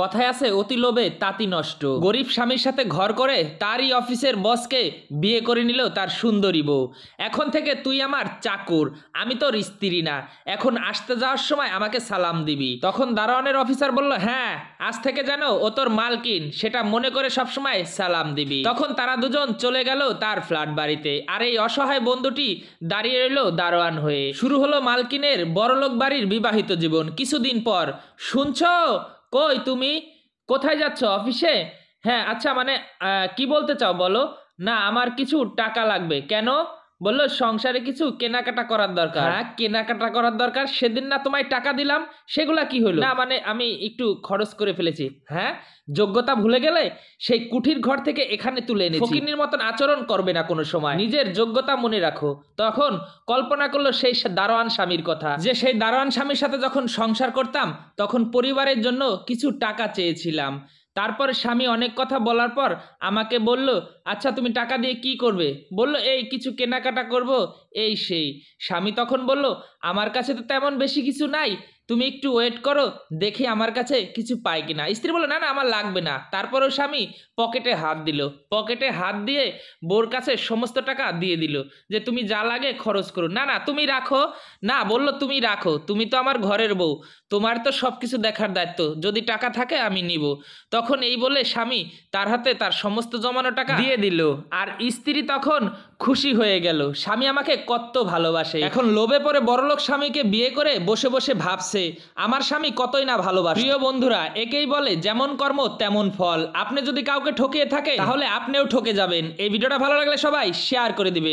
কথায় আছে অতি লোভে তাঁতি নষ্ট। গরিব স্বামীর সাথে ঘর করে তারই অফিসের বসকে বিয়ে করে নিল তার সুন্দরী বউ। এখন থেকে তুই আমার চাকর, আমি তোর স্ত্রী না। এখন আসতে যাওয়ার সময় আমাকে সালাম দিবি। তখন দারোয়ানের অফিসার বলল, হ্যাঁ, আজ থেকে যেন ও তোর মালকিন সেটা মনে করে সবসময় সালাম দিবি। তখন তারা দুজন চলে গেল তার ফ্ল্যাট বাড়িতে, আর এই অসহায় বন্ধুটি দাঁড়িয়ে রইল দারোয়ান হয়ে। শুরু হলো মালকিনের বড়লোক বাড়ির বিবাহিত জীবন। কিছুদিন পর, শুনছো? কই তুমি? কোথায় যাচ্ছ? অফিসে? হ্যাঁ, আচ্ছা, মানে কি বলতে চাও বলো। না, আমার কিছু টাকা লাগবে। কেন? বললো সংসারে কিছু কেনাকাটা করার দরকার। হ্যাঁ, কেনাকাটা করার দরকার। সেদিন না তোমায় টাকা দিলাম, সেগুলা কি হলো? না, মানে আমি একটু খরচ করে ফেলেছি। হ্যাঁ, যোগ্যতা ভুলে গেলে? সেই কুঠির ঘর থেকে এখানে তুলে এনেছি। ফকিন্নির মতন আচরণ করবে না কোনো সময়, নিজের যোগ্যতা মনে রাখো। তখন কল্পনা করলো সেই দারোয়ান স্বামীর কথা, যে সেই দারোয়ান স্বামীর সাথে যখন সংসার করতাম তখন পরিবারের জন্য কিছু টাকা চেয়েছিলাম। তারপর স্বামী অনেক কথা বলার পর আমাকে বলল, আচ্ছা তুমি টাকা দিয়ে কি করবে? বলল, এই কিছু কেনাকাটা করব, এই সেই। স্বামী তখন বলল, আমার কাছে তো তেমন বেশি কিছু নাই, তুমি একটু ওয়েট করো, দেখি আমার কাছে কিছু পাই কিনা। স্ত্রী বলল, না না, আমার লাগবে না। তারপরও স্বামী পকেটে হাত দিল। পকেটে হাত দিয়ে বোর কাছে সমস্ত টাকা দিয়ে দিল, যে তুমি যা লাগে খরচ করো। না না, তুমি রাখো। না, বলল তুমি রাখো, তুমি তো আমার ঘরের বউ, তোমার তো সব কিছু দেখার দায়িত্ব, যদি টাকা থাকে আমি নিব। তখন এই বলে স্বামী তার হাতে তার সমস্ত জমানো টাকা দিয়ে দিল। আর স্ত্রী তখন খুশি হয়ে গেল, স্বামী আমাকে কত ভালোবাসে। এখন লোভে পড়ে বড়লোক স্বামীকে বিয়ে করে বসে বসে ভাবছে, আমার স্বামী কতই না ভালোবাসে। প্রিয় বন্ধুরা, একেই বলে যেমন কর্ম তেমন ফল। আপনি যদি কাউকে ঠকিয়ে থাকে তাহলে আপনিও ঠকে যাবেন। এই ভিডিওটা ভালো লাগলে সবাই শেয়ার করে দিবেন।